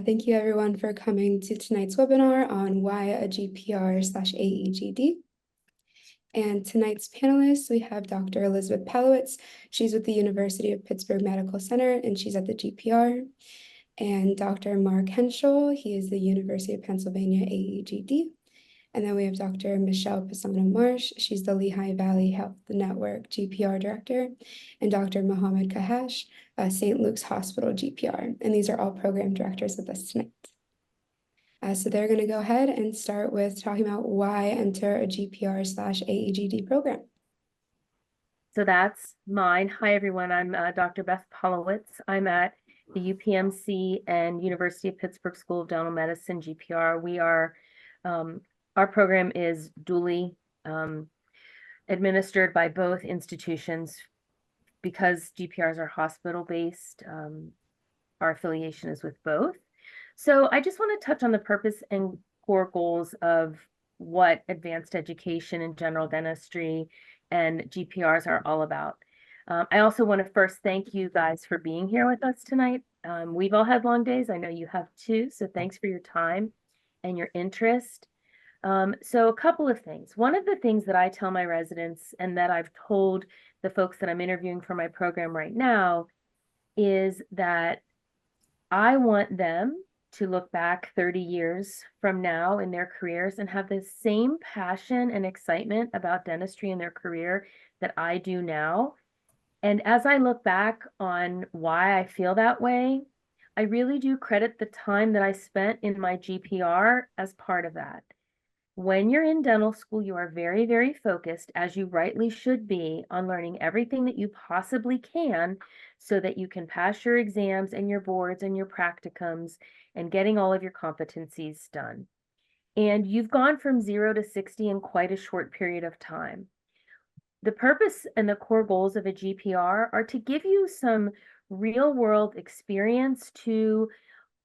Thank you everyone for coming to tonight's webinar on why a GPR/AEGD. And tonight's panelists, we have Dr. Elizabeth Palowitz. She's with the University of Pittsburgh Medical Center and she's at the GPR. And Dr. Mark Henschel, he is the University of Pennsylvania AEGD. And then we have Dr. Michelle Pisano-Marsh. She's the Lehigh Valley Health Network GPR Director, and Dr. Mohammed Kahash, St. Luke's Hospital GPR. And these are all program directors with us tonight. So they're going to go ahead and start with talking about why enter a GPR/AEGD program. So that's mine. Hi, everyone. I'm Dr. Beth Palowitz. I'm at the UPMC and University of Pittsburgh School of Dental Medicine, GPR. We are our program is dually administered by both institutions. Because GPRs are hospital-based, our affiliation is with both. So I just want to touch on the purpose and core goals of what advanced education in general dentistry and GPRs are all about. I also want to first thank you guys for being here with us tonight. We've all had long days. I know you have too. So thanks for your time and your interest. So a couple of things. One of the things that I tell my residents and that I've told the folks that I'm interviewing for my program right now is that I want them to look back 30 years from now in their careers and have the same passion and excitement about dentistry in their career that I do now. And as I look back on why I feel that way, I really do credit the time that I spent in my GPR as part of that. When you're in dental school, you are very, very focused, as you rightly should be, on learning everything that you possibly can so that you can pass your exams and your boards and your practicums and getting all of your competencies done. And you've gone from 0 to 60 in quite a short period of time. The purpose and the core goals of a GPR are to give you some real world experience to,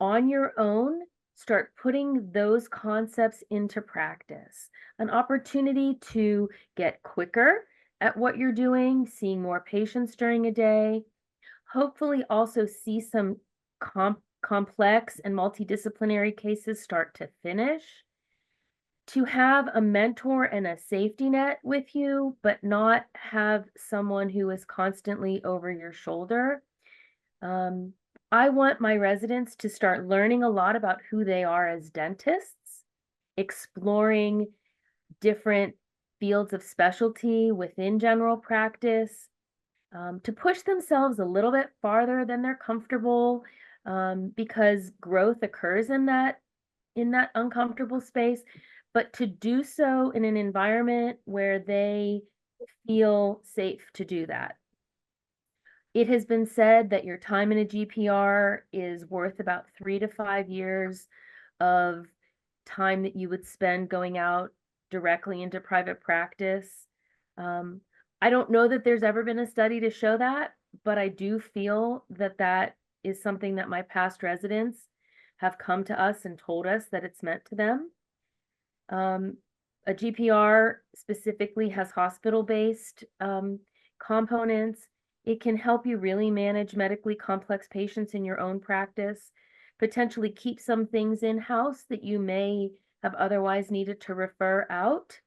on your own, start putting those concepts into practice, an opportunity to get quicker at what you're doing, seeing more patients during a day, hopefully also see some complex and multidisciplinary cases start to finish, to have a mentor and a safety net with you, but not have someone who is constantly over your shoulder. I want my residents to start learning a lot about who they are as dentists, exploring different fields of specialty within general practice, to push themselves a little bit farther than they're comfortable, because growth occurs in that uncomfortable space, but to do so in an environment where they feel safe to do that. It has been said that your time in a GPR is worth about 3 to 5 years of time that you would spend going out directly into private practice. I don't know that there's ever been a study to show that, but I do feel that that is something that my past residents have come to us and told us that it's meant to them. A GPR specifically has hospital-based components. It can help you really manage medically complex patients in your own practice, potentially keep some things in-house that you may have otherwise needed to refer out.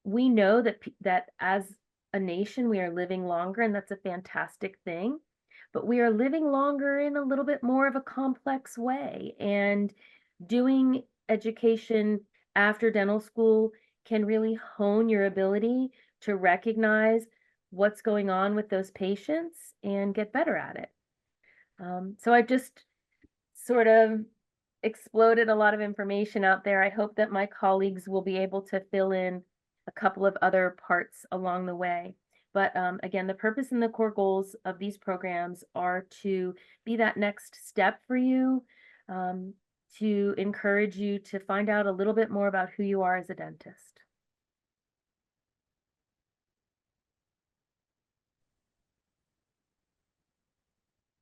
We know that as a nation, we are living longer, and that's a fantastic thing, but we are living longer in a little bit more of a complex way, and doing education after dental school can really hone your ability to recognize what's going on with those patients and get better at it. So I've just sort of exploded a lot of information out there. I hope that my colleagues will be able to fill in a couple of other parts along the way. But again, the purpose and the core goals of these programs are to be that next step for you, to encourage you to find out a little bit more about who you are as a dentist.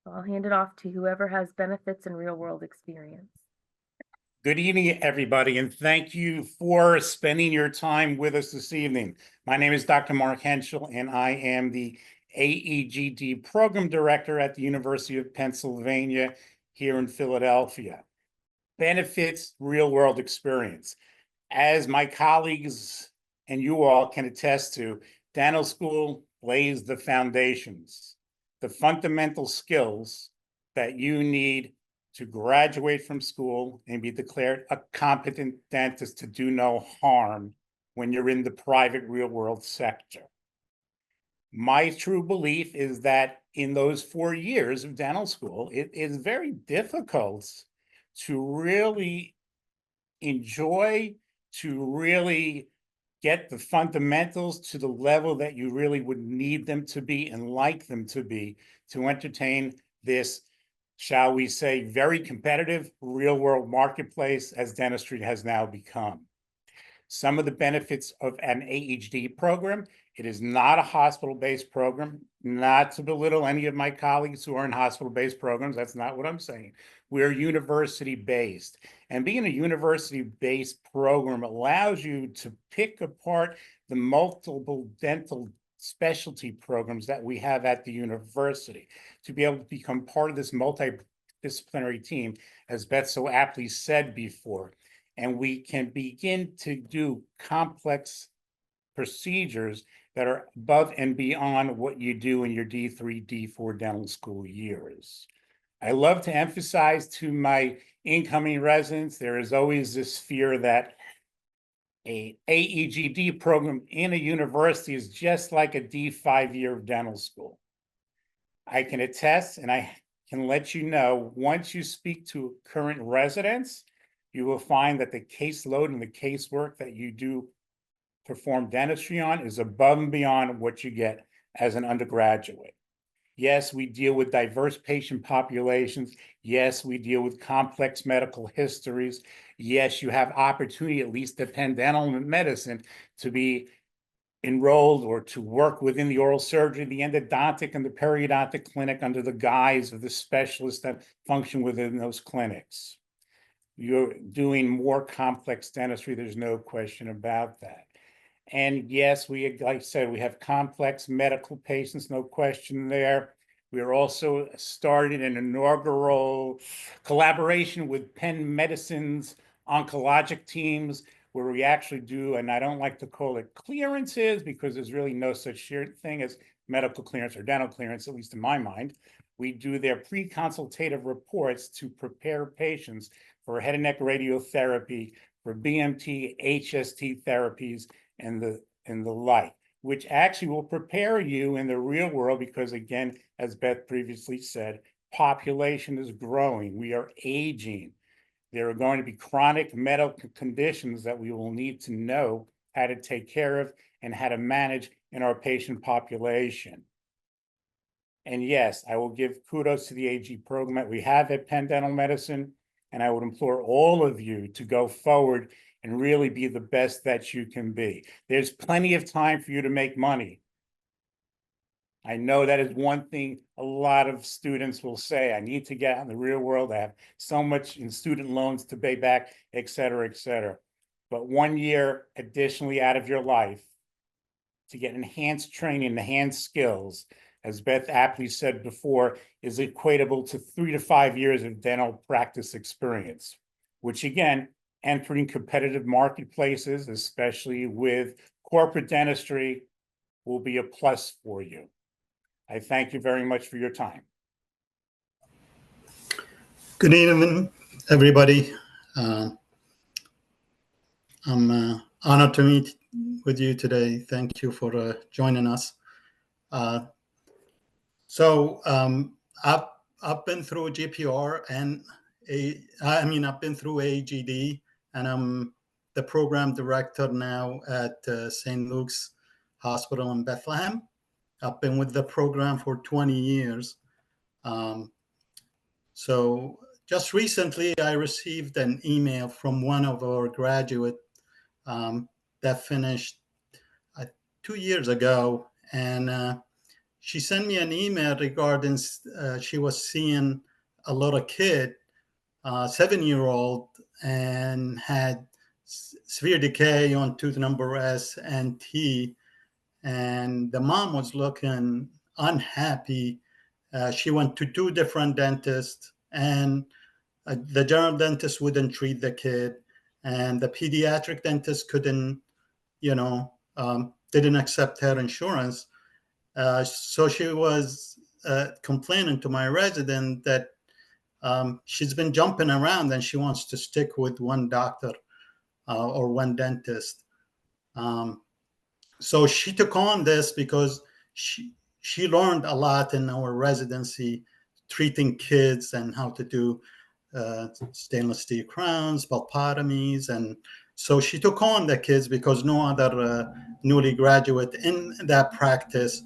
I'll hand it off to whoever has benefits and real world experience. Good evening, everybody, and thank you for spending your time with us this evening. My name is Dr. Mark Henschel, and I am the AEGD Program Director at the University of Pennsylvania here in Philadelphia. Benefits, real world experience. As my colleagues and you all can attest to, dental school lays the foundations, the fundamental skills that you need to graduate from school and be declared a competent dentist to do no harm when you're in the private real world sector. My true belief is that in those 4 years of dental school, it is very difficult to really enjoy, to really get the fundamentals to the level that you really would need them to be and like them to be to entertain this, shall we say, very competitive real world marketplace as dentistry has now become. Some of the benefits of an AED program: it is not a hospital-based program, not to belittle any of my colleagues who are in hospital-based programs. That's not what I'm saying. We're university-based. And being a university-based program allows you to pick apart the multiple dental specialty programs that we have at the university, to be able to become part of this multidisciplinary team, as Beth so aptly said before. And we can begin to do complex procedures that are above and beyond what you do in your D3, D4 dental school years. I love to emphasize to my incoming residents, there is always this fear that a AEGD program in a university is just like a D5 year of dental school. I can attest, and I can let you know, once you speak to current residents, you will find that the caseload and the casework that you do perform dentistry on is above and beyond what you get as an undergraduate. Yes, we deal with diverse patient populations. Yes, we deal with complex medical histories. Yes, you have opportunity, at least at Penn Dental Medicine, to be enrolled or to work within the oral surgery, the endodontic, and the periodontic clinic under the guise of the specialists that function within those clinics. You're doing more complex dentistry. There's no question about that. And yes, like I said, we have complex medical patients, no question there. We are also starting an inaugural collaboration with Penn Medicine's oncologic teams, where we actually do, and I don't like to call it clearances because there's really no such thing as medical clearance or dental clearance, at least in my mind. We do their pre-consultative reports to prepare patients for head and neck radiotherapy, for BMT, HST therapies, and the like, which actually will prepare you in the real world because, again, as Beth previously said, population is growing. We are aging. There are going to be chronic medical conditions that we will need to know how to take care of and how to manage in our patient population. And yes, I will give kudos to the AG program that we have at Penn Dental Medicine, and I would implore all of you to go forward and really be the best that you can be. There's plenty of time for you to make money. I know that is one thing a lot of students will say: I need to get out in the real world. I have so much in student loans to pay back, et cetera, et cetera. But 1 year additionally out of your life to get enhanced training, enhanced skills, as Beth aptly said before, is equatable to 3 to 5 years of dental practice experience, which again, entering competitive marketplaces, especially with corporate dentistry, will be a plus for you. I thank you very much for your time. Good evening, everybody. I'm honored to meet with you today. Thank you for joining us. I've been through GPR and I've been through AEGD, and I'm the program director now at St. Luke's Hospital in Bethlehem. I've been with the program for 20 years. So just recently, I received an email from one of our graduates that finished 2 years ago, and she sent me an email regarding she was seeing a little kid, 7-year-old, and had severe decay on tooth number S and T, and the mom was looking unhappy. She went to 2 different dentists, and the general dentist wouldn't treat the kid, and the pediatric dentist couldn't, didn't accept her insurance. So she was complaining to my resident that she's been jumping around and she wants to stick with one doctor or one dentist. So she took on this because she learned a lot in our residency, treating kids and how to do stainless steel crowns, pulpotomies. And so she took on the kids because no other newly graduate in that practice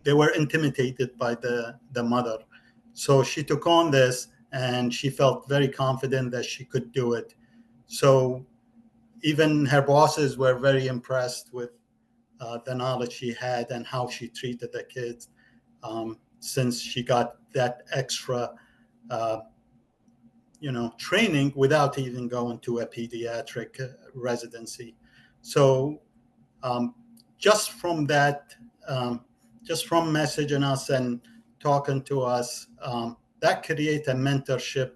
they were intimidated by the mother. So she took on this and she felt very confident that she could do it. So even her bosses were very impressed with the knowledge she had and how she treated the kids, since she got that extra training without even going to a pediatric residency. So just from that, just from messaging us and talking to us, that create a mentorship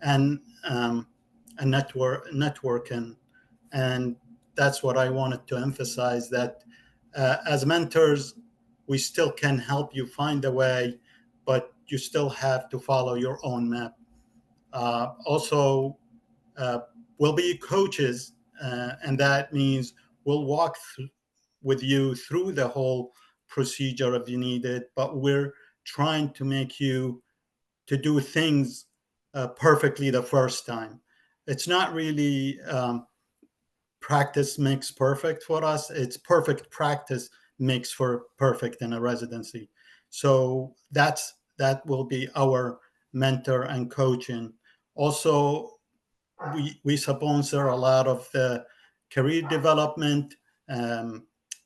and a networking. And that's what I wanted to emphasize, that as mentors, we still can help you find a way, but you still have to follow your own map. Also, we'll be coaches, and that means we'll walk with you through the whole procedure if you need it, but we're trying to make you to do things perfectly the first time. It's not really practice makes perfect for us. It's perfect practice makes for perfect in a residency. So that will be our mentor and coaching. Also, we sponsor a lot of the career development.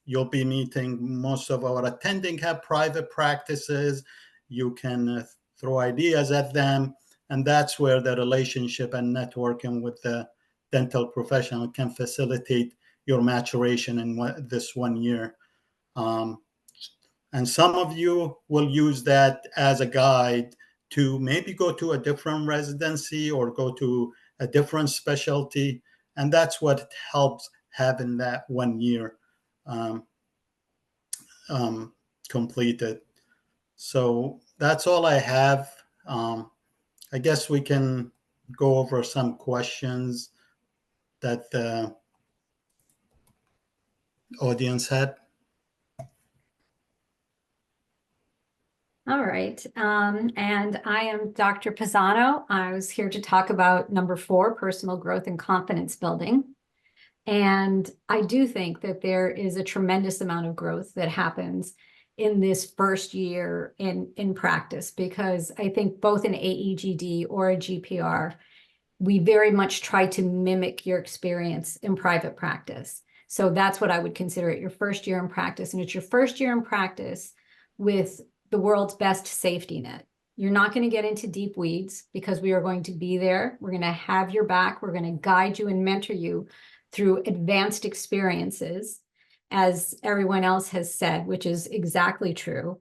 You'll be meeting most of our attending have private practices. You can throw ideas at them, and that's where the relationship and networking with the dental professional can facilitate your maturation in this 1 year. And some of you will use that as a guide to maybe go to a different residency or go to a different specialty. And that's what helps having that 1 year completed. So that's all I have. I guess we can go over some questions that the audience had. All right. And I am Dr. Pisano. I was here to talk about number 4, personal growth and confidence building. And I do think that there is a tremendous amount of growth that happens in this first year in practice, because I think both an AEGD or a GPR, we very much try to mimic your experience in private practice. So that's what I would consider it, your first year in practice. And it's your first year in practice with the world's best safety net. You're not going to get into deep weeds because we are going to be there. We're going to have your back. We're going to guide you and mentor you through advanced experiences, as everyone else has said, which is exactly true.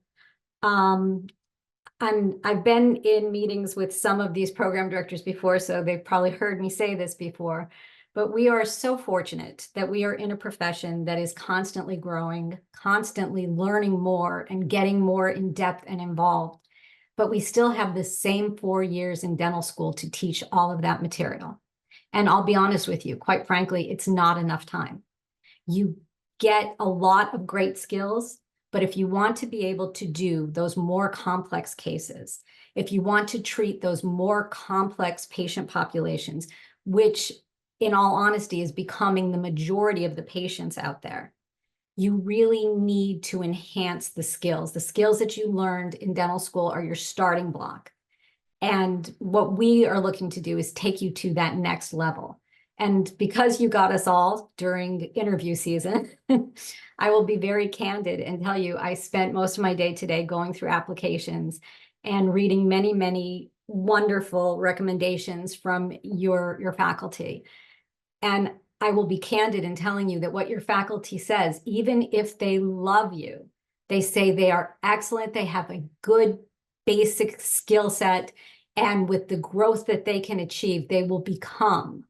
I've been in meetings with some of these program directors before, so they've probably heard me say this before, but we are so fortunate that we are in a profession that is constantly growing, constantly learning more and getting more in depth and involved. But we still have the same 4 years in dental school to teach all of that material. And I'll be honest with you, quite frankly, it's not enough time. You get a lot of great skills, but if you want to be able to do those more complex cases, if you want to treat those more complex patient populations, which in all honesty is becoming the majority of the patients out there, you really need to enhance the skills. The skills that you learned in dental school are your starting block. And what we are looking to do is take you to that next level. And because you got us all during interview season, I will be very candid and tell you, I spent most of my day today going through applications and reading many, many wonderful recommendations from your faculty. And I will be candid in telling you that what your faculty says, even if they love you, they say they are excellent, they have a good basic skill set and with the growth that they can achieve, they will become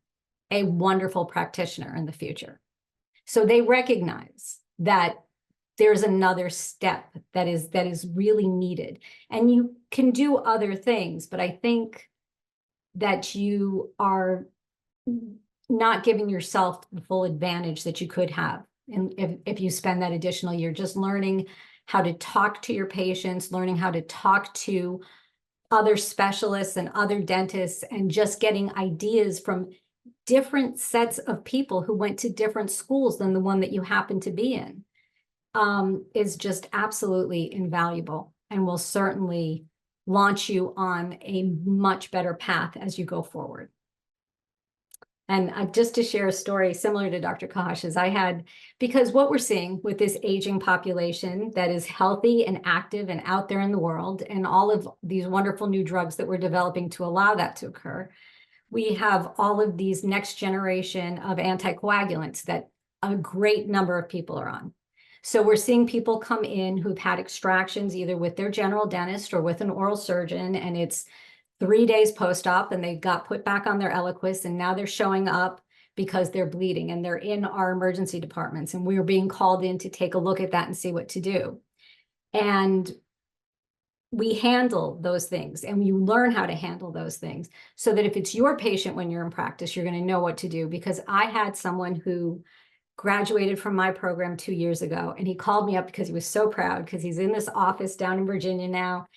a wonderful practitioner in the future. So they recognize that there's another step that is really needed. And you can do other things, but I think that you are not giving yourself the full advantage that you could have. And if you spend that additional year just learning how to talk to your patients, learning how to talk to other specialists and other dentists, and just getting ideas from different sets of people who went to different schools than the one that you happen to be in, is just absolutely invaluable and will certainly launch you on a much better path as you go forward. And just to share a story similar to Dr. Kahash's, because what we're seeing with this aging population that is healthy and active and out there in the world, and all of these wonderful new drugs that we're developing to allow that to occur, we have all of these next generation of anticoagulants that a great number of people are on. So we're seeing people come in who've had extractions either with their general dentist or with an oral surgeon, and it's 3 days post-op and they got put back on their Eliquis, and now they're showing up because they're bleeding and they're in our emergency departments, and we are being called in to take a look at that and see what to do. And we handle those things, and you learn how to handle those things so that if it's your patient when you're in practice, you're going to know what to do. Because I had someone who graduated from my program 2 years ago, and he called me up because he was so proud because he's in this office down in Virginia now.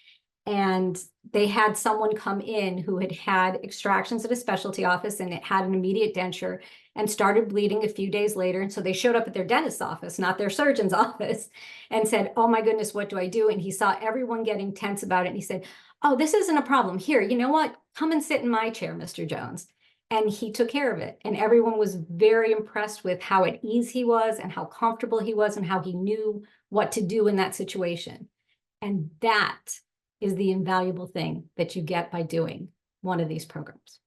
And they had someone come in who had had extractions at a specialty office, and it had an immediate denture and started bleeding a few days later. And so they showed up at their dentist's office, not their surgeon's office, and said, "Oh my goodness, what do I do?" And he saw everyone getting tense about it. And he said, "Oh, this isn't a problem. Here, you know what? Come and sit in my chair, Mr. Jones." And he took care of it. And everyone was very impressed with how at ease he was and how comfortable he was and how he knew what to do in that situation. And that is the invaluable thing that you get by doing one of these programs.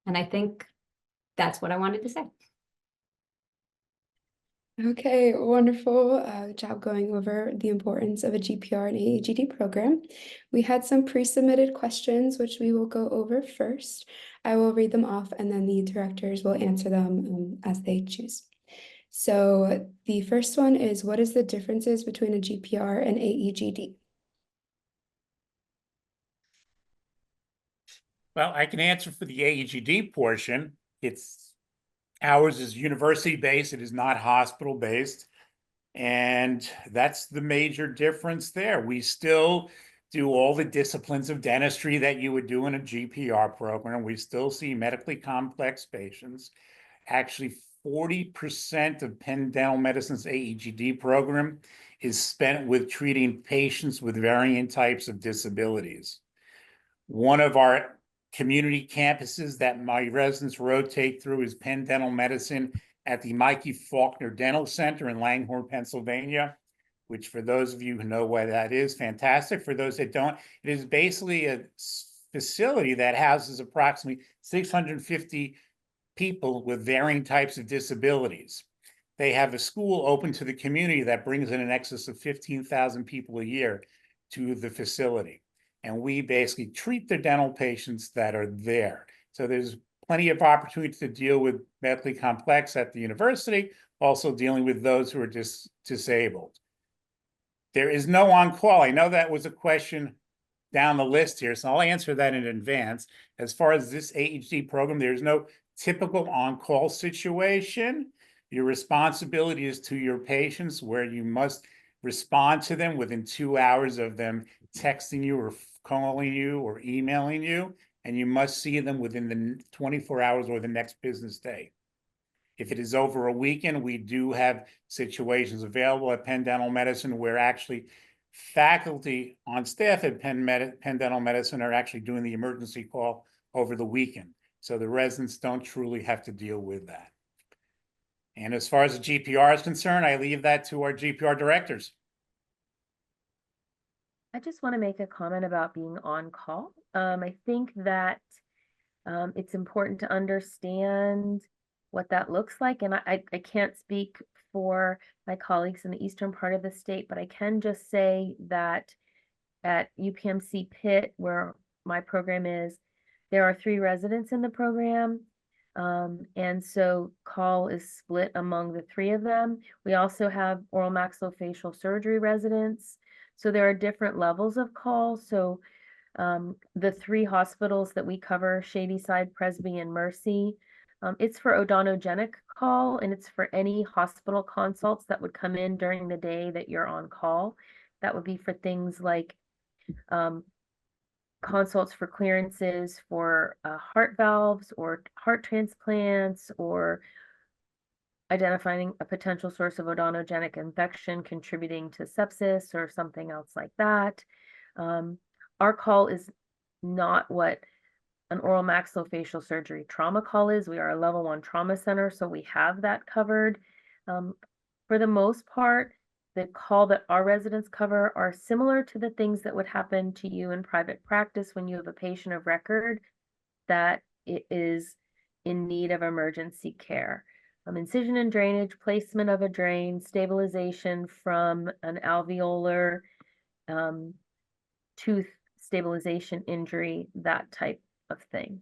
And I think that's what I wanted to say. Okay, wonderful. Good job going over the importance of a GPR and AEGD program. We had some pre-submitted questions, which we will go over first. I will read them off, and then the directors will answer them as they choose. So the first one is, what is the differences between a GPR and AEGD? Well, I can answer for the AEGD portion. Ours is university-based, it is not hospital-based. And that's the major difference there. We still do all the disciplines of dentistry that you would do in a GPR program. We still see medically complex patients. Actually, 40% of Penn Dental Medicine's AEGD program is spent with treating patients with varying types of disabilities. One of our community campuses that my residents rotate through is Penn Dental Medicine at the Mikey Faulkner Dental Center in Langhorne, Pennsylvania, which for those of you who know what that is, fantastic. For those that don't, it is basically a facility that houses approximately 650 people with varying types of disabilities. They have a school open to the community that brings in an excess of 15,000 people a year to the facility. And we basically treat the dental patients that are there. So there's plenty of opportunity to deal with medically complex at the university, also dealing with those who are disabled. There is no on-call. I know that was a question down the list here, so I'll answer that in advance. As far as this AED program, there's no typical on-call situation. Your responsibility is to your patients, where you must respond to them within 2 hours of them texting you or calling you or emailing you, and you must see them within the 24 hours or the next business day. If it is over a weekend, we do have situations available at Penn Dental Medicine where actually faculty on staff at Penn Dental Medicine are actually doing the emergency call over the weekend. So the residents don't truly have to deal with that. And as far as the GPR is concerned, I leave that to our GPR directors. I just want to make a comment about being on call. I think that it's important to understand what that looks like. And I can't speak for my colleagues in the eastern part of the state, but I can just say that at UPMC Pitt, where my program is, there are 3 residents in the program. And so call is split among the 3 of them. We also have oral maxillofacial surgery residents. So there are different levels of call. So the 3 hospitals that we cover, Shadyside, Presby, and Mercy, it's for odontogenic call, and it's for any hospital consults that would come in during the day that you're on call. That would be for things like consults for clearances for heart valves or heart transplants, or identifying a potential source of odontogenic infection contributing to sepsis or something else like that. Our call is not what an oral maxillofacial surgery trauma call is. We are a level 1 trauma center, so we have that covered. For the most part, the call that our residents cover are similar to the things that would happen to you in private practice when you have a patient of record that it is in need of emergency care. Incision and drainage, placement of a drain, stabilization from an alveolar tooth stabilization injury, that type of thing.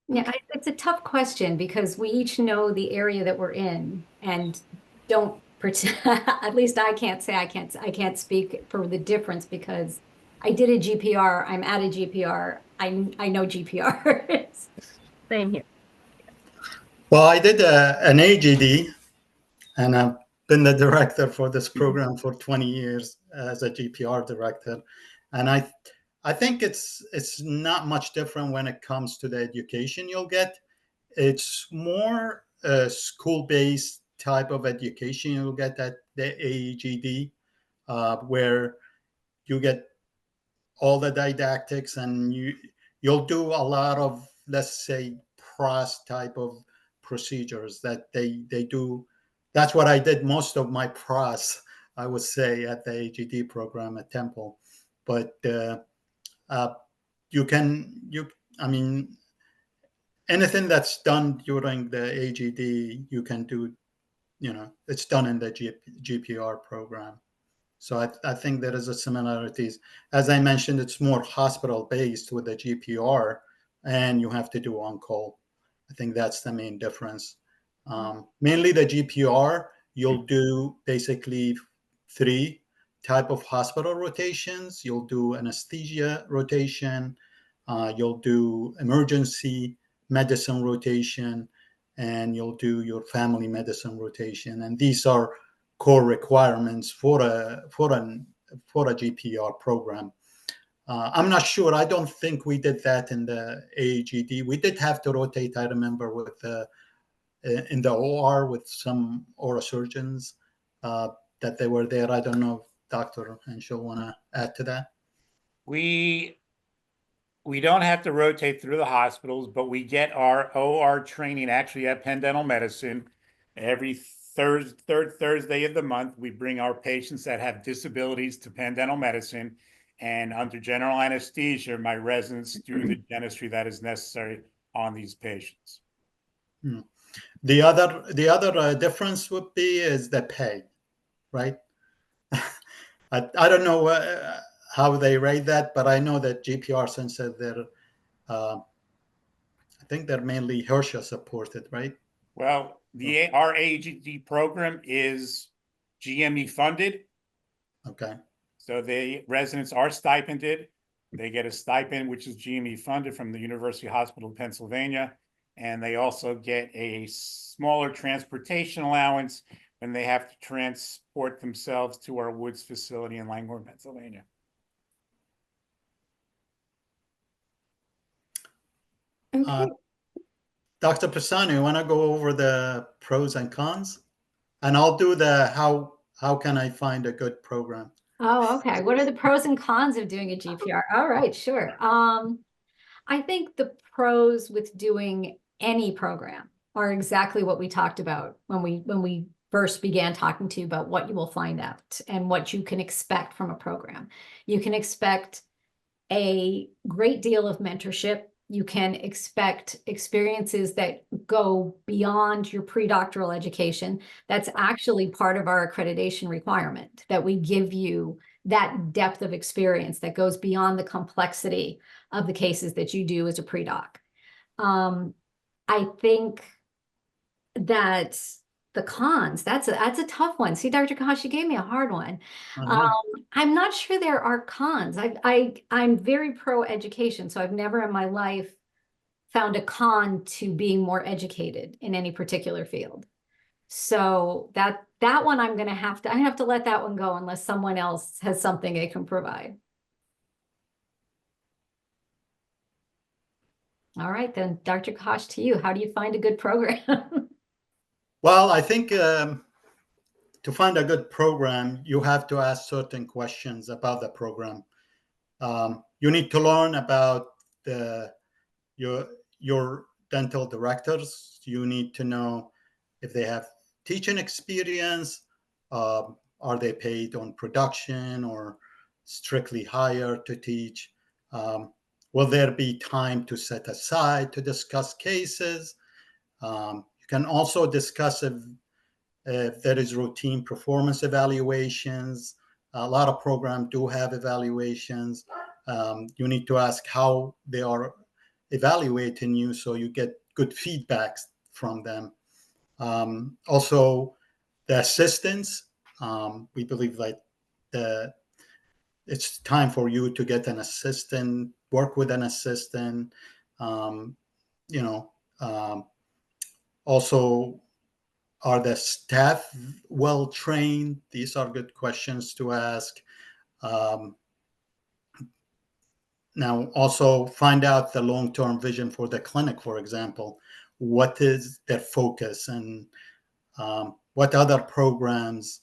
Yeah, it's a tough question because we each know the area that we're in and don't pretend, at least I can't say I can't speak for the difference because I did a GPR, I'm at a GPR, I know GPR. Same here. Well, I did an AGD, and I've been the director for this program for 20 years as a GPR director. And I think it's not much different when it comes to the education you'll get. It's more school-based type of education you'll get at the AEGD, where you get all the didactics, and you'll do a lot of, let's say, pros type of procedures that they do. That's what I did most of my pros, I would say, at the AGD program at Temple. But I mean, anything that's done during the AGD, you can do, it's done in the GPR program. So I think there is a similarities. As I mentioned, it's more hospital based with the GPR, and you have to do on call. I think that's the main difference. Mainly the GPR, you'll do basically 3 type of hospital rotations. You'll do anesthesia rotation, you'll do emergency medicine rotation, and you'll do your family medicine rotation. And these are core requirements for a GPR program. I'm not sure. I don't think we did that in the AEGD. We did have to rotate, I remember, with in the OR with some oral surgeons that they were there. I don't know if Dr. Henschel want to add to that. We don't have to rotate through the hospitals, but we get our OR training actually at Penn Dental Medicine. Every third Thursday of the month, we bring our patients that have disabilities to Penn Dental Medicine. And under general anesthesia, my residents do the dentistry that is necessary on these patients. The other difference would be is the pay, right? I don't know how they rate that, but I know that GPR, since they're, I think they're mainly HRSA supported, right? Well, our AED program is GME funded. Okay. So the residents are stipended. They get a stipend, which is GME funded from the University Hospital of Pennsylvania. And they also get a smaller transportation allowance when they have to transport themselves to our Woods facility in Langhorne, Pennsylvania. Okay. Dr. Pisani, you want to go over the pros and cons? And I'll do the how can I find a good program? Oh, okay. What are the pros and cons of doing a GPR? All right, sure. I think the pros with doing any program are exactly what we talked about when we first began talking to you about what you will find out and what you can expect from a program. You can expect a great deal of mentorship. You can expect experiences that go beyond your pre-doctoral education. That's actually part of our accreditation requirement, that we give you that depth of experience that goes beyond the complexity of the cases that you do as a pre-doc. I think that the cons, that's a tough one. See, Dr. Kosh, you gave me a hard one. I'm not sure there are cons. I'm very pro education, so I've never in my life found a con to being more educated in any particular field. So that one I have to let that one go unless someone else has something they can provide. All right, then, Dr. Kosh, to you. How do you find a good program? Well, I think to find a good program, you have to ask certain questions about the program. You need to learn about your dental directors. You need to know if they have teaching experience. Are they paid on production or strictly hired to teach? Will there be time to set aside to discuss cases? You can also discuss if there is routine performance evaluations. A lot of programs do have evaluations. You need to ask how they are evaluating you so you get good feedback from them. Also, the assistants, we believe it's time for you to get an assistant, work with an assistant. Also, are the staff well trained? These are good questions to ask. Now, also find out the long-term vision for the clinic, for example. What is their focus, and what other programs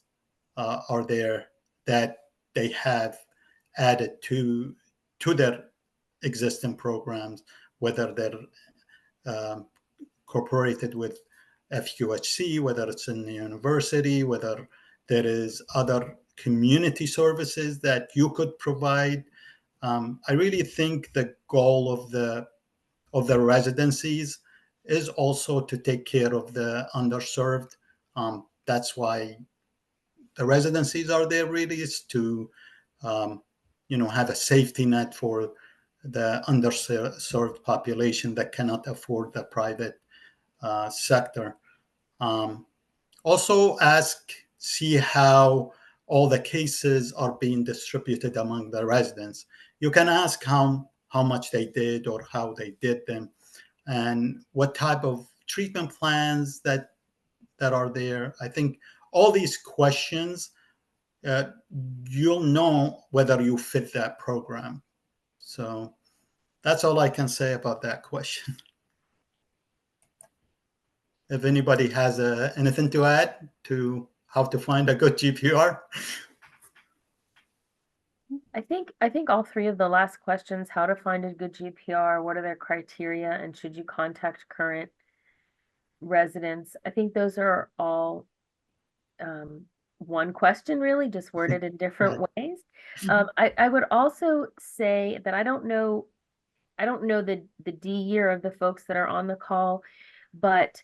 are there that they have added to their existing programs, whether they're incorporated with FQHC, whether it's in the university, whether there is other community services that you could provide. I really think the goal of the residencies is also to take care of the underserved. That's why the residencies are there, really, is to have a safety net for the underserved population that cannot afford the private sector. Also see how all the cases are being distributed among the residents. You can ask how much they did or how they did them, and what type of treatment plans that are there. I think all these questions, you'll know whether you fit that program. So that's all I can say about that question. If anybody has anything to add to how to find a good GPR. I think all three of the last questions, how to find a good GPR, what are their criteria, and should you contact current residents? I think those are all one question, really, just worded in different ways. I would also say that I don't know the D year of the folks that are on the call, but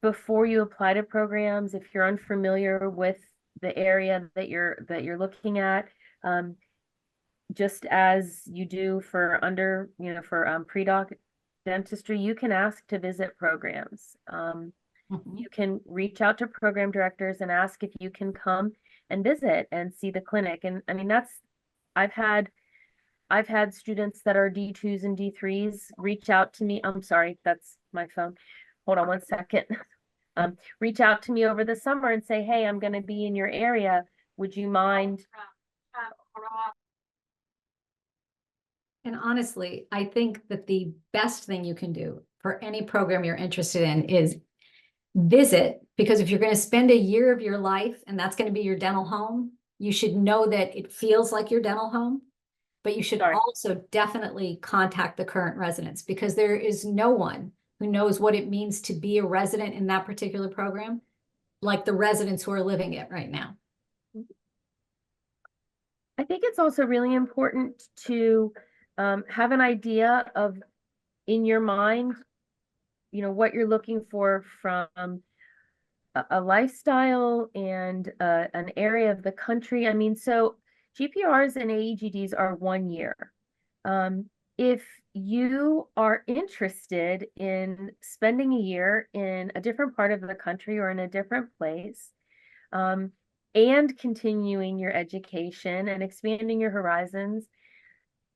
before you apply to programs, if you're unfamiliar with the area that you're looking at, just as you do for pre-doc dentistry, you can ask to visit programs. You can reach out to program directors and ask if you can come and visit and see the clinic. And I mean, I've had students that are D2s and D3s reach out to me. I'm sorry, that's my phone. Hold on one second. Reach out to me over the summer and say, hey, I'm going to be in your area. Would you mind? And honestly, I think that the best thing you can do for any program you're interested in is visit, because if you're going to spend a year of your life and that's going to be your dental home, you should know that it feels like your dental home, but you should also definitely contact the current residents, because there is no one who knows what it means to be a resident in that particular program like the residents who are living it right now. I think it's also really important to have an idea of, in your mind, what you're looking for from a lifestyle and an area of the country. I mean, so GPRs and AEGDs are 1 year. If you are interested in spending a year in a different part of the country or in a different place, and continuing your education and expanding your horizons,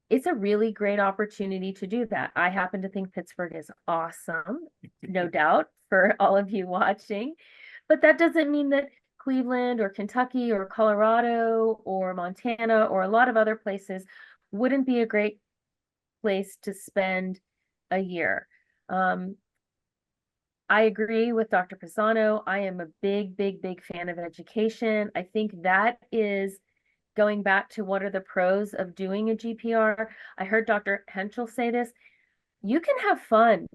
it's a really great opportunity to do that. I happen to think Pittsburgh is awesome, no doubt, for all of you watching. But that doesn't mean that Cleveland or Kentucky or Colorado or Montana or a lot of other places wouldn't be a great place to spend a year. I agree with Dr. Pisano. I am a big, big, big fan of education. I think that is going back to what are the pros of doing a GPR. I heard Dr. Henschel say this. You can have fun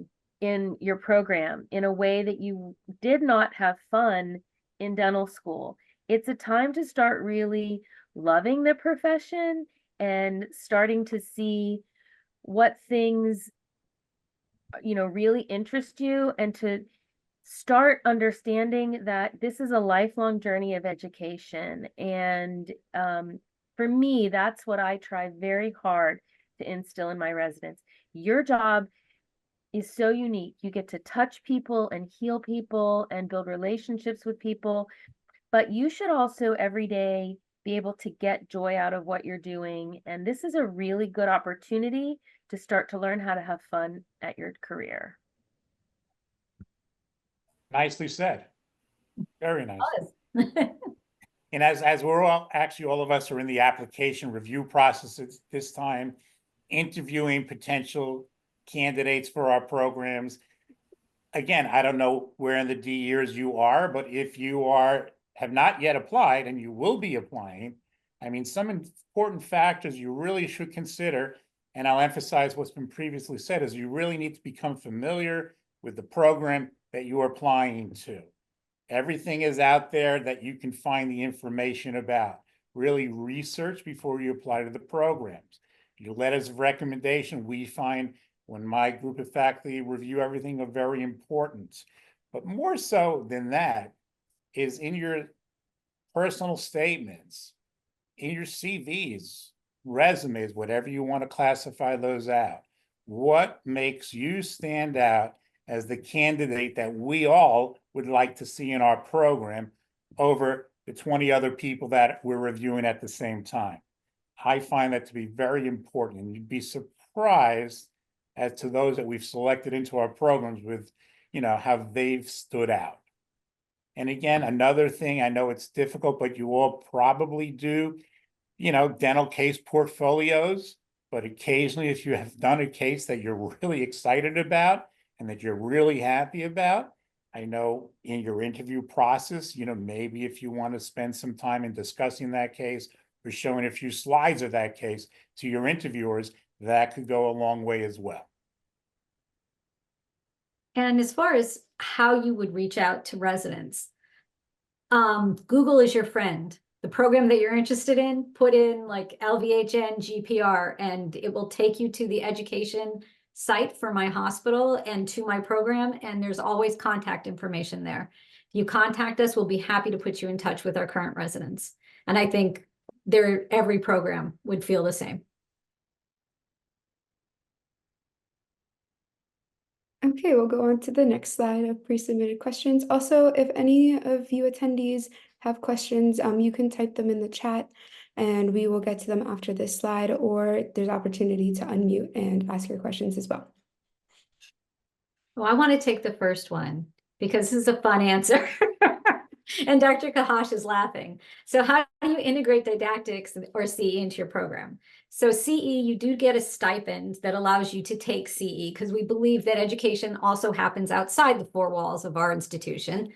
in your program in a way that you did not have fun in dental school. It's a time to start really loving the profession and starting to see what things really interest you, and to start understanding that this is a lifelong journey of education. And for me, that's what I try very hard to instill in my residents. Your job is so unique. You get to touch people and heal people and build relationships with people, but you should also every day be able to get joy out of what you're doing. And this is a really good opportunity to start to learn how to have fun at your career. Nicely said. Very nice. Yes. And as we're all of us are in the application review process at this time, interviewing potential candidates for our programs. Again, I don't know where in the D years you are, but if you have not yet applied and you will be applying, I mean, some important factors you really should consider, and I'll emphasize what's been previously said, is you really need to become familiar with the program that you are applying to. Everything is out there that you can find the information about. Really research before you apply to the programs. Your letters of recommendation, we find when my group of faculty review everything, are very important. But more so than that is in your personal statements, in your CVs, resumes, whatever you want to classify those out. What makes you stand out as the candidate that we all would like to see in our program over the 20 other people that we're reviewing at the same time? I find that to be very important, and you'd be surprised as to those that we've selected into our programs with, how they've stood out. And again, another thing, I know it's difficult, but you all probably do, dental case portfolios. But occasionally, if you have done a case that you're really excited about and that you're really happy about, I know in your interview process, maybe if you want to spend some time in discussing that case or showing a few slides of that case to your interviewers, that could go a long way as well. And as far as how you would reach out to residents, Google is your friend. The program that you're interested in, put in like LVHN GPR, and it will take you to the education site for my hospital and to my program. And there's always contact information there. If you contact us, we'll be happy to put you in touch with our current residents. And I think every program would feel the same. Okay, we'll go on to the next slide of pre-submitted questions. Also, if any of you attendees have questions, you can type them in the chat and we will get to them after this slide, or there's opportunity to unmute and ask your questions as well. Well, I want to take the first one because this is a fun answer. And Dr. Kahash is laughing. So how do you integrate didactics or CE into your program? So CE, you do get a stipend that allows you to take CE because we believe that education also happens outside the four walls of our institution.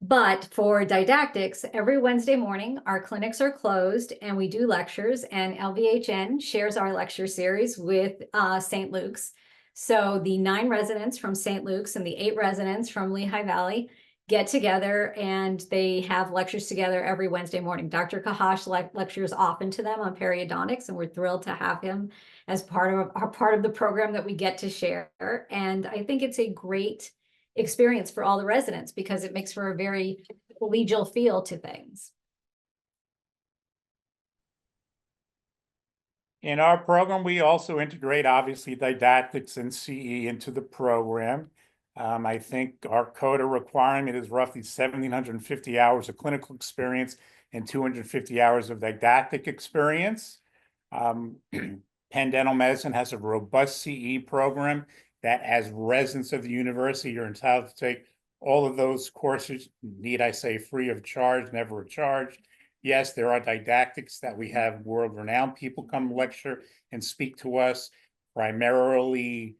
But for didactics, every Wednesday morning, our clinics are closed and we do lectures, and LVHN shares our lecture series with St. Luke's. So the 9 residents from St. Luke's and the 8 residents from Lehigh Valley get together and they have lectures together every Wednesday morning. Dr. Kahash lectures often to them on periodontics, and we're thrilled to have him as part of the program that we get to share. And I think it's a great experience for all the residents because it makes for a very collegial feel to things. In our program, we also integrate, obviously, didactics and CE into the program. I think our quota requirement is roughly 1,750 hours of clinical experience and 250 hours of didactic experience. Penn Dental Medicine has a robust CE program that, as residents of the university, you're entitled to take all of those courses, need I say, free of charge, never a charge. Yes, there are didactics that we have world-renowned people come lecture and speak to us, primarily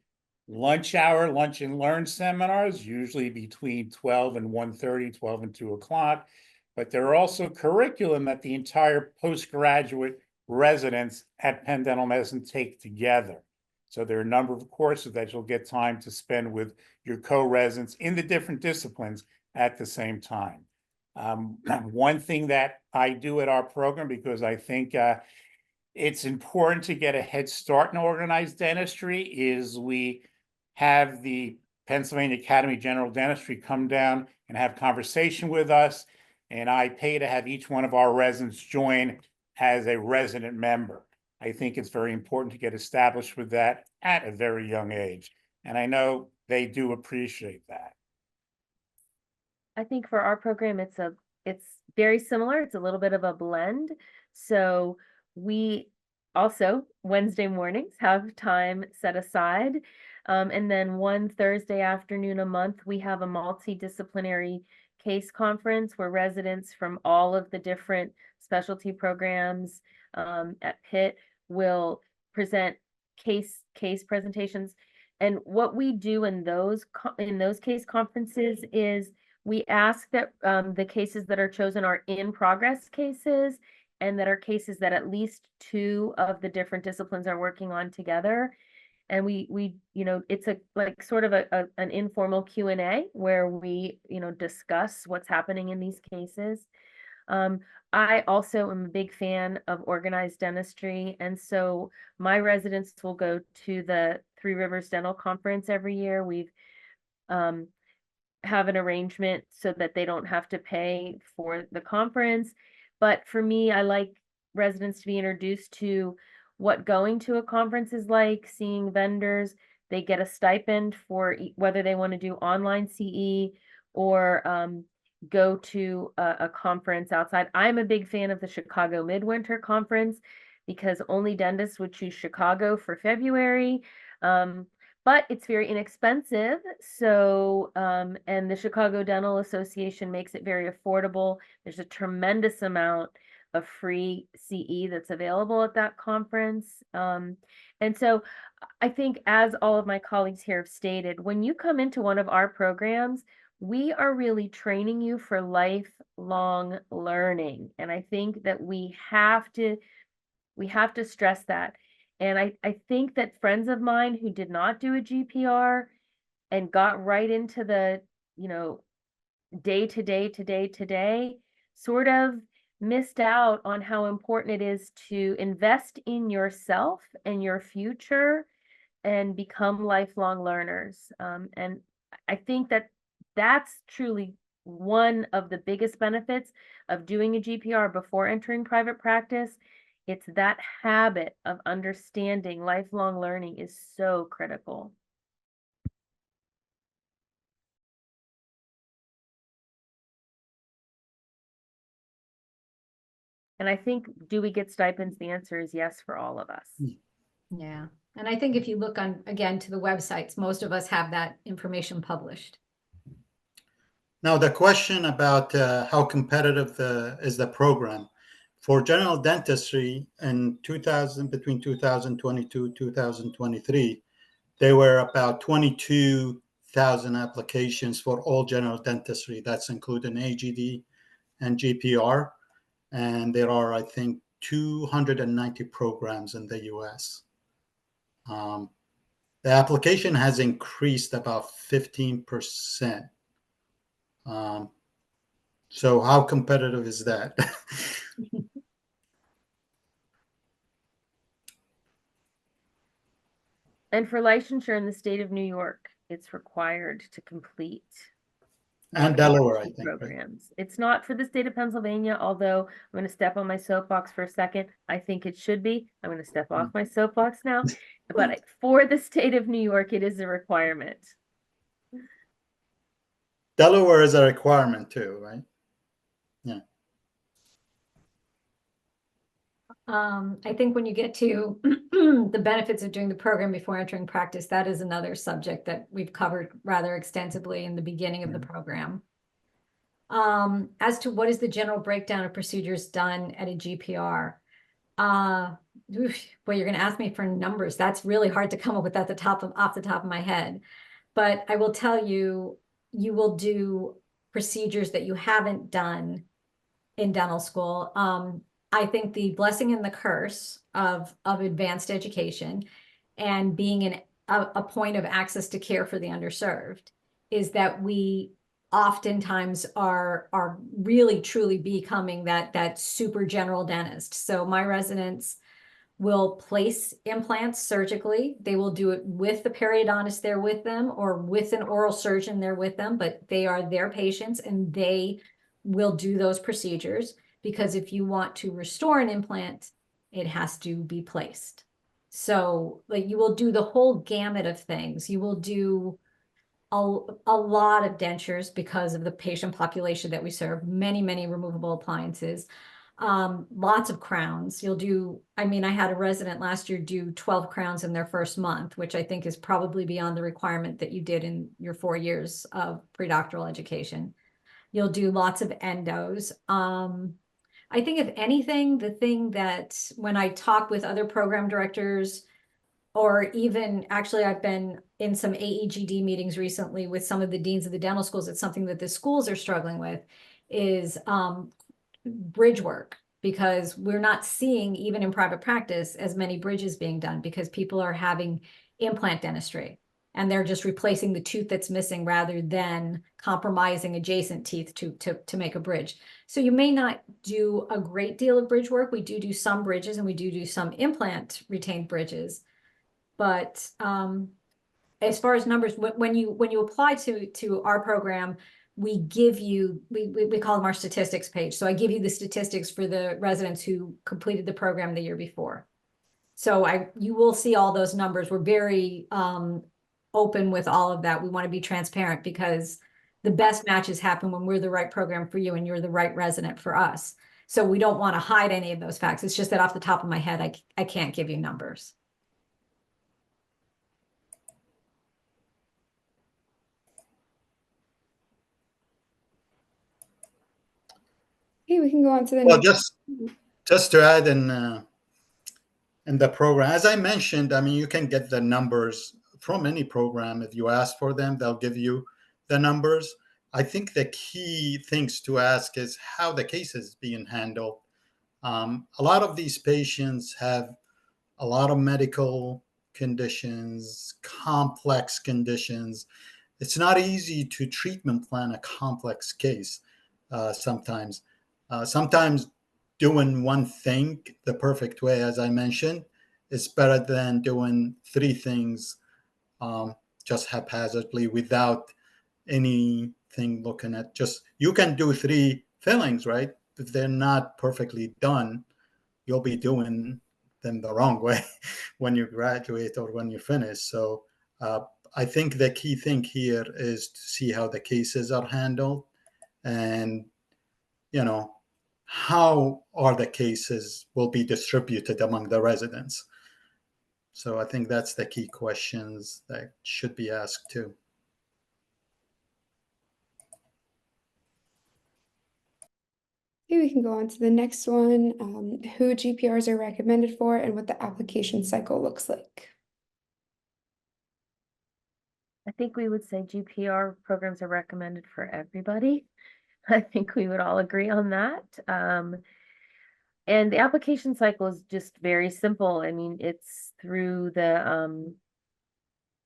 lunch hour, lunch and learn seminars, usually between 12 and 1:30, 12 and 2 o'clock. But there are also curriculum that the entire postgraduate residents at Penn Dental Medicine take together. So there are a number of courses that you'll get time to spend with your co-residents in the different disciplines at the same time. One thing that I do at our program, because I think it's important to get a head start in organized dentistry, is we have the Pennsylvania Academy of General Dentistry come down and have conversation with us. And I pay to have each one of our residents join as a resident member. I think it's very important to get established with that at a very young age. And I know they do appreciate that. I think for our program, it's very similar. It's a little bit of a blend. So we also Wednesday mornings have time set aside. And then one Thursday afternoon a month, we have a multidisciplinary case conference where residents from all of the different specialty programs at Pitt will present case presentations. And what we do in those case conferences is we ask that the cases that are chosen are in progress cases and that are cases that at least two of the different disciplines are working on together. And we it's sort of an informal Q&A where we, discuss what's happening in these cases. I also am a big fan of organized dentistry. And so my residents will go to the Three Rivers Dental Conference every year. We've have an arrangement so that they don't have to pay for the conference. But for me, I like residents to be introduced to what going to a conference is like, seeing vendors. They get a stipend for whether they want to do online CE or go to a conference outside. I'm a big fan of the Chicago Midwinter Conference because only dentists would choose Chicago for February. But it's very inexpensive. So, and the Chicago Dental Association makes it very affordable. There's a tremendous amount of free CE that's available at that conference. And so I think, as all of my colleagues here have stated, when you come into one of our programs, we are really training you for lifelong learning. And I think that we have to stress that. And I think that friends of mine who did not do a GPR and got right into the, day to day, sort of missed out on how important it is to invest in yourself and your future and become lifelong learners. And I think that that's truly one of the biggest benefits of doing a GPR before entering private practice. It's that habit of understanding lifelong learning is so critical. And I think, do we get stipends? The answer is yes for all of us. Yeah. And I think if you look again to the websites, most of us have that information published. Now, the question about how competitive is the program. For general dentistry in between 2022 2023, there were about 22,000 applications for all general dentistry. That's including AGD and GPR. And there are, I think, 290 programs in the US. The application has increased about 15% So how competitive is that? And for licensure in the state of New York, it's required to complete one And of the Delaware, I two think, right? programs. It's not for the state of Pennsylvania, although I'm going to step on my soapbox for a second. I think it should be. I'm going to step off my soapbox now. But for the state of New York, it is a requirement. Delaware is a requirement too, right? I think when you get to the benefits of doing the program before entering practice, that is another subject that we've covered rather extensively in the beginning of the program. As to what is the general breakdown of procedures done at a GPR? Well, you're going to ask me for numbers. That's really hard to come up with off the top of my head. But I will tell you, you will do procedures that you haven't done in dental school. I think the blessing and the curse of advanced education and being a point of access to care for the underserved is that we oftentimes are really truly becoming that super general dentist. So my residents will place implants surgically. They will do it with the periodontist there with them or with an oral surgeon there with them, but they are their patients and they will do those procedures, because if you want to restore an implant, it has to be placed. So like you will do the whole gamut of things. You will do a lot of dentures because of the patient population that we serve, many removable appliances, lots of crowns. You'll do, I mean, I had a resident last year do 12 crowns in their first month, which I think is probably beyond the requirement that you did in your 4 years of predoctoral education. You'll do lots of endos. I think if anything, the thing that when I talk with other program directors, or even actually I've been in some AEGD meetings recently with some of the deans of the dental schools, it's something that the schools are struggling with, is bridge work, because we're not seeing, even in private practice, as many bridges being done because people are having implant dentistry and they're just replacing the tooth that's missing rather than compromising adjacent teeth to make a bridge. So you may not do a great deal of bridge work. We do some bridges and we do some implant retained bridges. But as far as numbers, when you apply to our program, we give you, we call them our statistics page. So I give you the statistics for the residents who completed the program the year before. So you will see all those numbers. We're very open with all of that. We want to be transparent because the best matches happen when we're the right program for you and you're the right resident for us. So we don't want to hide any of those facts. It's just that off the top of my head, I can't give you numbers. Okay, we can go on to the Well, next. just to add in the program, as I mentioned, I mean, you can get the numbers from any program. If you ask for them, they'll give you the numbers. I think the key things to ask is how the case is being handled. A lot of these patients have a lot of medical conditions, complex conditions. It's not easy to treatment plan a complex case sometimes. Sometimes doing one thing the perfect way, as I mentioned, is better than doing 3 things just haphazardly without anything looking at. Just you can do 3 fillings, right? If they're not perfectly done, you'll be doing them the wrong way when you graduate or when you finish. So I think the key thing here is to see how the cases are handled and, how are the cases will be distributed among the residents. So I think that's the key questions that should be asked too. Okay, we can go on to the next one, who GPRs are recommended for and what the application cycle looks like. I think we would say GPR programs are recommended for everybody. I think we would all agree on that. And the application cycle is just very simple. I mean, it's through the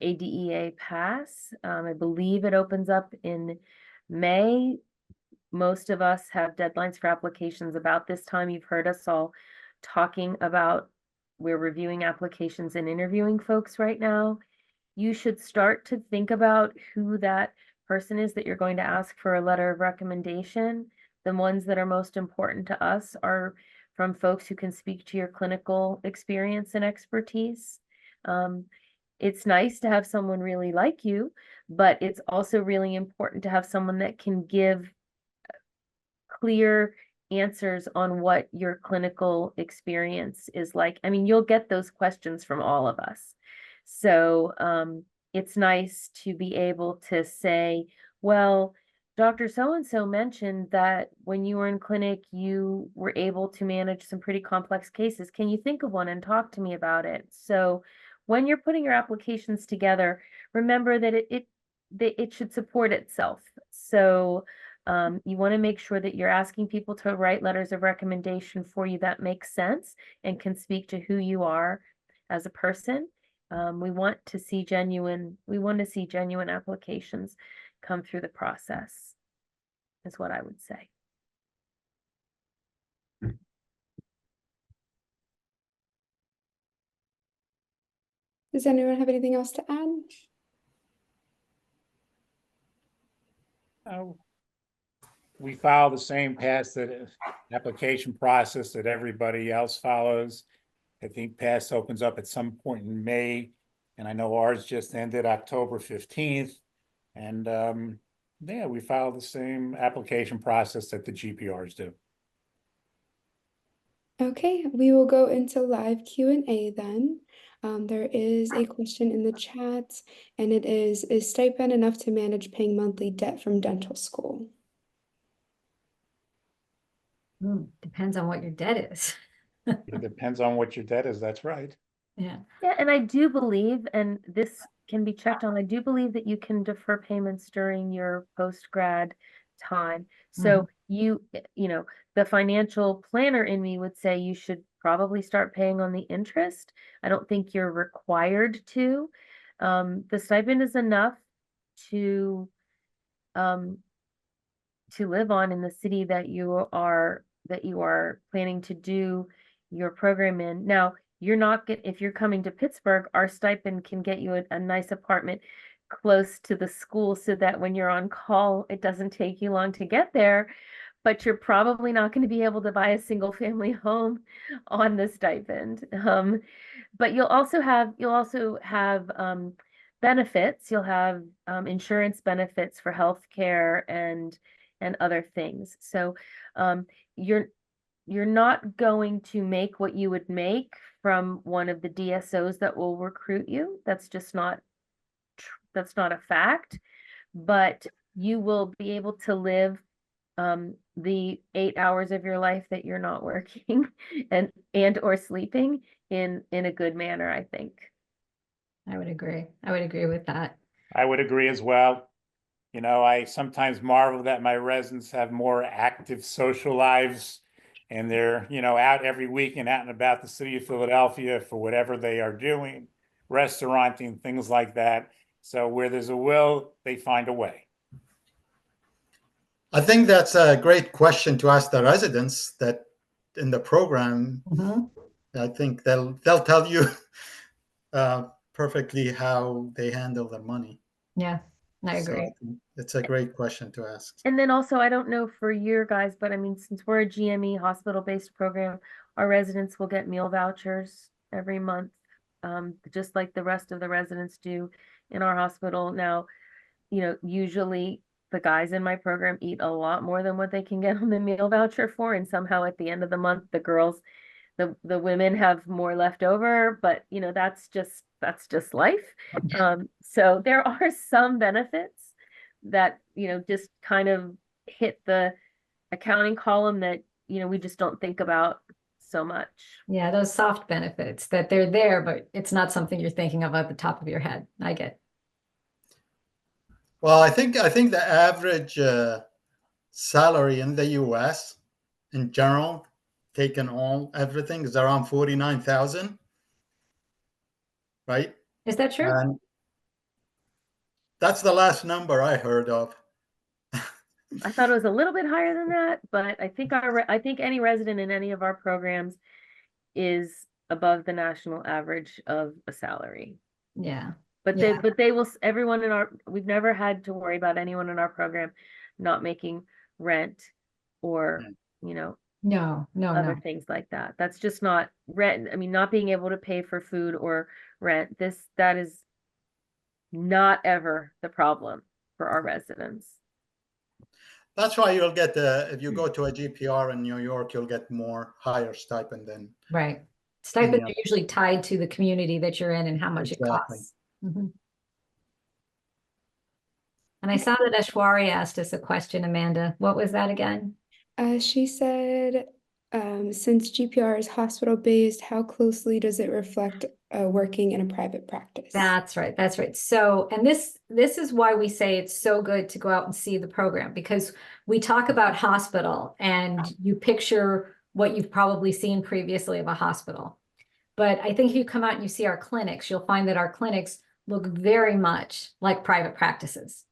ADEA pass. I believe it opens up in May, most of us have deadlines for applications about this time. You've heard us all talking about, we're reviewing applications and interviewing folks right now. You should start to think about who that person is that you're going to ask for a letter of recommendation. The ones that are most important to us are from folks who can speak to your clinical experience and expertise. It's nice to have someone really like you, but it's also really important to have someone that can give clear answers on what your clinical experience is like. I mean, you'll get those questions from all of us. So it's nice to be able to say, well, Dr. So-and-so mentioned that when you were in clinic, you were able to manage some pretty complex cases. Can you think of one and talk to me about it? So when you're putting your applications together, remember that it should support itself. So you want to make sure that you're asking people to write letters of recommendation for you that make sense and can speak to who you are as a person. We want to see genuine applications come through the process, is what I would say. Does anyone have anything else to add? We follow the same path that application process that everybody else follows. I think PASS opens up at some point in May, and I know ours just ended October 15th. And yeah, we follow the same application process that the GPRs do. Okay, we will go into live Q&A then. There is a question in the chat, and it is stipend enough to manage paying monthly debt from dental school? Depends on what your debt is. It depends on what your debt is, that's right. Yeah. Yeah, and I do believe, and this can be checked on, I do believe that you can defer payments during your post-grad time. So you know, the financial planner in me would say you should probably start paying on the interest. I don't think you're required to. The stipend is enough to live on in the city that you are planning to do your program in. Now, if you're coming to Pittsburgh, our stipend can get you a nice apartment close to the school so that when you're on call, it doesn't take you long to get there. But you're probably not going to be able to buy a single family home on the stipend. But you'll also have benefits. You'll have insurance benefits for healthcare and other things. So you're not going to make what you would make from one of the DSOs that will recruit you. That's just not a fact. But you will be able to live the 8 hours of your life that you're not working and or sleeping in a good manner, I think. I would agree. I would agree with that. I would agree as well. You know, I sometimes marvel that my residents have more active social lives and they're, you know, out every week and out and about the city of Philadelphia for whatever they are doing, restauranting, things like that. So where there's a will, they find a way. I think that's a great question to ask the residents that in the program. I think they'll tell you perfectly how they handle their money. Yeah, I agree. So it's a great question to ask. And then also, I don't know for your guys, but I mean, since we're a GME hospital-based program, our residents will get meal vouchers every month, just like the rest of the residents do in our hospital. Now, you know, usually the guys in my program eat a lot more than what they can get on the meal voucher for, and somehow at the end of the month, the women have more left over, but you know, that's just life. So there are some benefits that, you know, just kind of hit the accounting column that, you know, we just don't think about so much. Yeah, those soft benefits that they're there, but it's not something you're thinking of at the top of your head. I get. Well, I think the average salary in the U.S. in general, taken everything, is around 49,000, right? Is that true? And that's the last number I heard of. I thought it was a little bit higher than that, but I think I think any resident in any of our programs is above the national average of a salary. Yeah. But Yeah. they will, everyone in our, we've never had to worry about anyone in our program not making rent or, you know, No, no, other no. things like that. That's just not rent. I mean, not being able to pay for food or rent. That is not ever the problem for our residents. That's why you'll get if you go to a GPR in New York, you'll get more higher stipend than Right. Stipends Yeah. are usually tied to the community that you're in and how much it Exactly. costs. Mhm. And I saw that Ashwari asked us a question, Amanda. What was that again? She said, since GPR is hospital-based, how closely does it reflect working in a private practice? That's right. That's right. So, and this is why we say it's so good to go out and see the program, because we talk about hospital and you picture what you've probably seen previously of a hospital. But I think if you come out and you see our clinics, you'll find that our clinics look very much like private practices.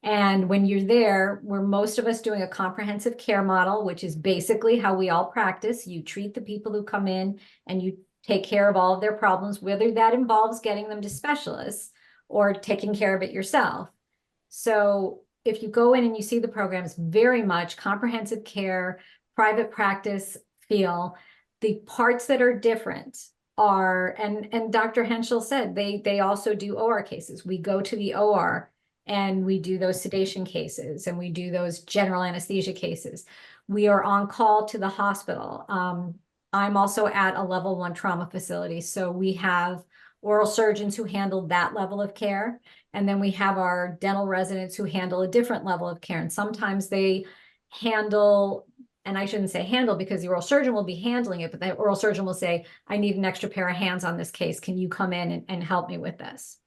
And when you're there, we're most of us doing a comprehensive care model, which is basically how we all practice. You treat the people who come in and you take care of all of their problems, whether that involves getting them to specialists or taking care of it yourself. So if you go in and you see the programs, very much comprehensive care, private practice feel. The parts that are different are, and Dr. Henschel said, they also do OR cases. We go to the OR and we do those sedation cases and we do those general anesthesia cases. We are on call to the hospital. I'm also at a level 1 trauma facility. So we have oral surgeons who handle that level of care. And then we have our dental residents who handle a different level of care. And sometimes they handle, and I shouldn't say handle because the oral surgeon will be handling it, but the oral surgeon will say, I need an extra pair of hands on this case. Can you come in and help me with this?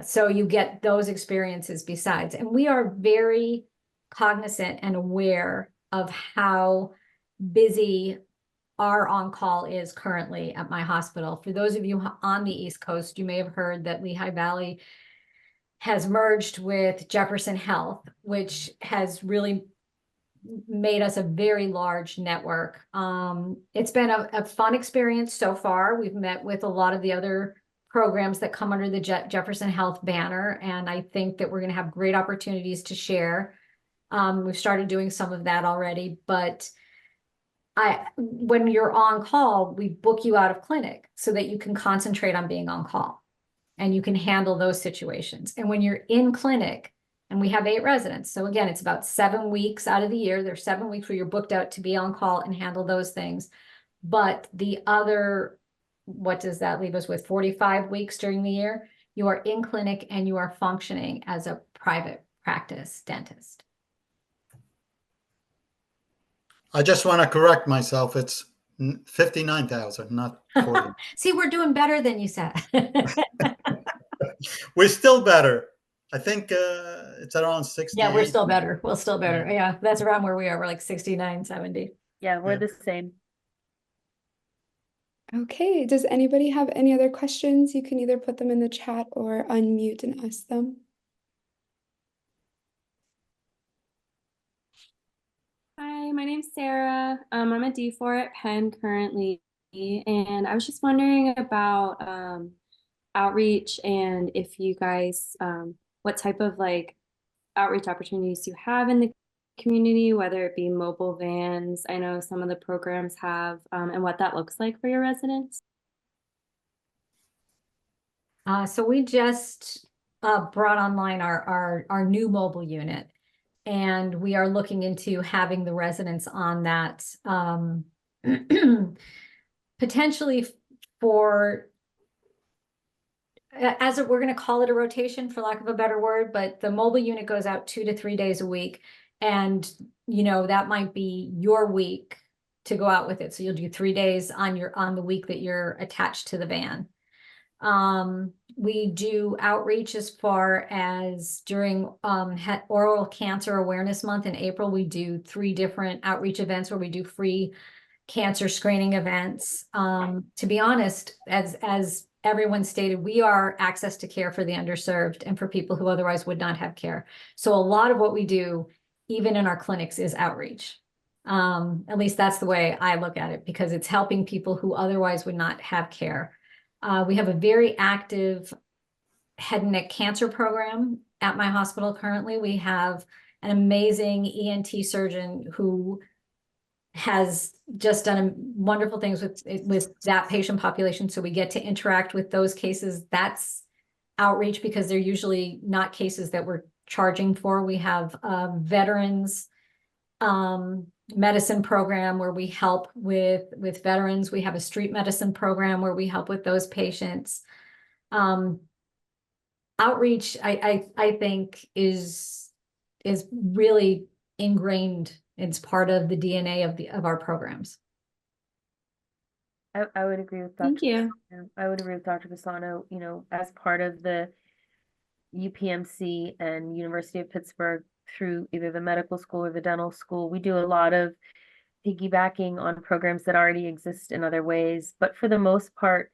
So you get those experiences besides. And we are very cognizant and aware of how busy our on-call is currently at my hospital. For those of you on the East Coast, you may have heard that Lehigh Valley has merged with Jefferson Health, which has really made us a very large network. It's been a fun experience so far. We've met with a lot of the other programs that come under the Jefferson Health banner, and I think that we're going to have great opportunities to share. We've started doing some of that already, but when you're on call, we book you out of clinic so that you can concentrate on being on call and you can handle those situations. And when you're in clinic, and we have 8 residents, so again, it's about 7 weeks out of the year. There's 7 weeks where you're booked out to be on call and handle those things. But the other, what does that leave us with? 45 weeks during the year, you are in clinic and you are functioning as a private practice dentist. I just want to correct myself. It's 59,000, not 40. See, we're doing better than you said. We're still better. I think it's around 60. Yeah, we're still better. We're still better. Yeah, that's around where we are. We're like 69, 70. Yeah, we're Yeah. the same. Okay, does anybody have any other questions? You can either put them in the chat or unmute and ask them. Hi, my name's Sarah. I'm a D4 at Penn currently, and I was just wondering about outreach and if you guys, what type of like outreach opportunities you have in the community, whether it be mobile vans. I know some of the programs have, and what that looks like for your residents. So we just brought online our new mobile unit, and we are looking into having the residents on that potentially for, we're going to call it a rotation for lack of a better word, but the mobile unit goes out 2 to 3 days a week. And, you know, that might be your week to go out with it. So you'll do 3 days on the week that you're attached to the van. We do outreach as far as during Oral Cancer Awareness Month in April, we do 3 different outreach events where we do free cancer screening events. To be honest, as everyone stated, we are access to care for the underserved and for people who otherwise would not have care. So a lot of what we do even in our clinics, is outreach. At least that's the way I look at it, because it's helping people who otherwise would not have care. We have a very active head and neck cancer program at my hospital currently. We have an amazing ENT surgeon who has just done wonderful things with that patient population. So we get to interact with those cases. That's outreach, because they're usually not cases that we're charging for. We have veterans medicine program where we help with veterans. We have a street medicine program where we help with those patients. Outreach, I think is really ingrained. It's part of the DNA of our programs. I would agree with Dr. Thank you. Pisano. I would agree with Dr. Pisano, you know, as part of the UPMC and University of Pittsburgh through either the medical school or the dental school, we do a lot of piggybacking on programs that already exist in other ways. But for the most part,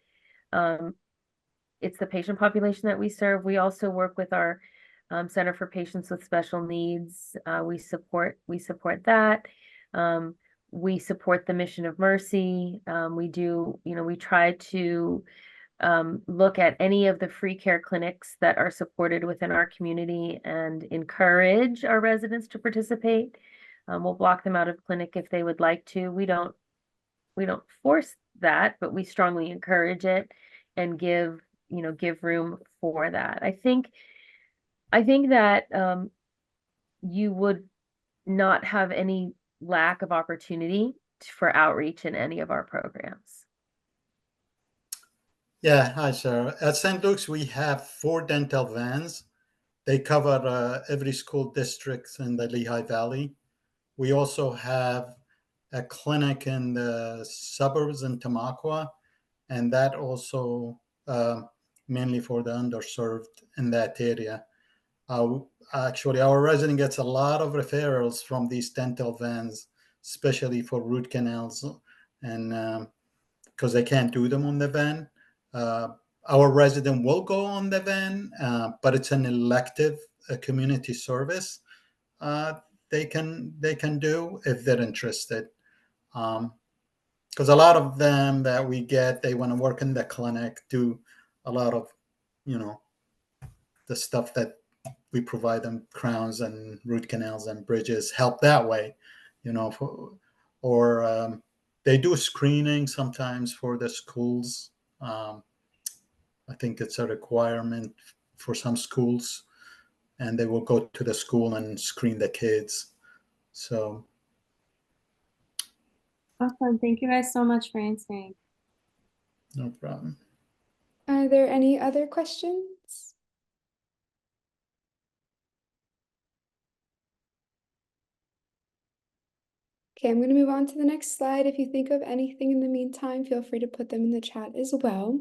it's the patient population that we serve. We also work with our Center for Patients with Special Needs. We support that. We support the Mission of Mercy. We do, you know, we try to look at any of the free care clinics that are supported within our community and encourage our residents to participate. We'll block them out of clinic if they would like to. We don't force that, but we strongly encourage it and give room for that. I think that you would not have any lack of opportunity for outreach in any of our programs. Yeah, hi, Sarah. At St. Luke's, we have 4 dental vans. They cover every school district in the Lehigh Valley. We also have a clinic in the suburbs in Tamaqua, and that also mainly for the underserved in that area. Actually, our resident gets a lot of referrals from these dental vans, especially for root canals, and because they can't do them on the van. Our resident will go on the van, but it's an elective community service they can do if they're interested. Because a lot of them that we get, they want to work in the clinic, do a lot of, you know, the stuff that we provide them, crowns and root canals and bridges, help that way, you know, or they do screening sometimes for the schools. I think it's a requirement for some schools, and they will go to the school and screen the kids. So. Awesome. Thank you guys so much for answering. No problem. Are there any other questions? Okay, I'm going to move on to the next slide. If you think of anything in the meantime, feel free to put them in the chat as well.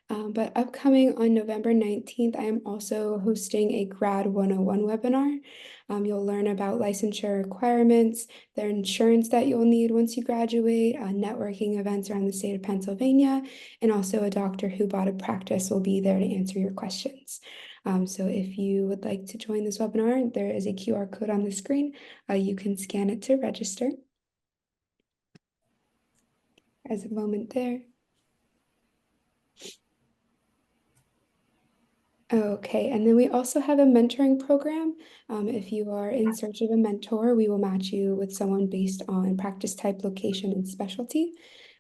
But upcoming on November 19th, I am also hosting a Grad 101 webinar. You'll learn about licensure requirements, the insurance that you'll need once you graduate, networking events around the state of Pennsylvania, and also a doctor who bought a practice will be there to answer your questions. So if you would like to join this webinar, there is a QR code on the screen. You can scan it to register. As a moment there. Okay, and then we also have a mentoring program. If you are in search of a mentor, we will match you with someone based on practice type, location, and specialty.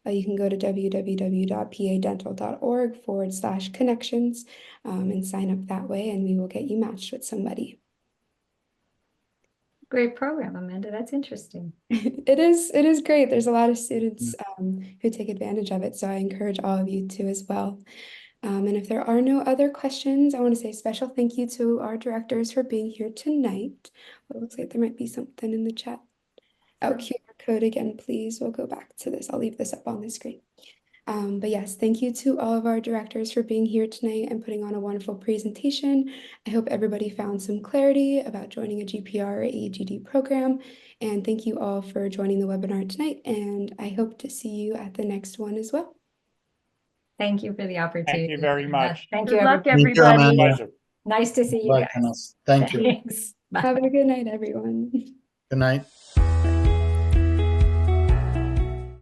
You can go to www.padental.org/connections and sign up that way, and we will get you matched with somebody. Great program, Amanda. That's interesting. It is great. There's a lot of students who take advantage of it, so I encourage all of you to as well. And if there are no other questions, I want to say a special thank you to our directors for being here tonight. Well, it looks like there might be something in the chat. Oh, QR code again, please. We'll go back to this. I'll leave this up on the screen. But yes, thank you to all of our directors for being here tonight and putting on a wonderful presentation. I hope everybody found some clarity about joining a GPR or AED program. And thank you all for joining the webinar tonight. And I hope to see you at the next one as well. Thank you for the opportunity. Thank you very much. Thank you, Good luck, everybody. everybody. Pleasure. Nice to see you Bye, guys. Thank you. Thanks. Have a good night, everyone. Good night.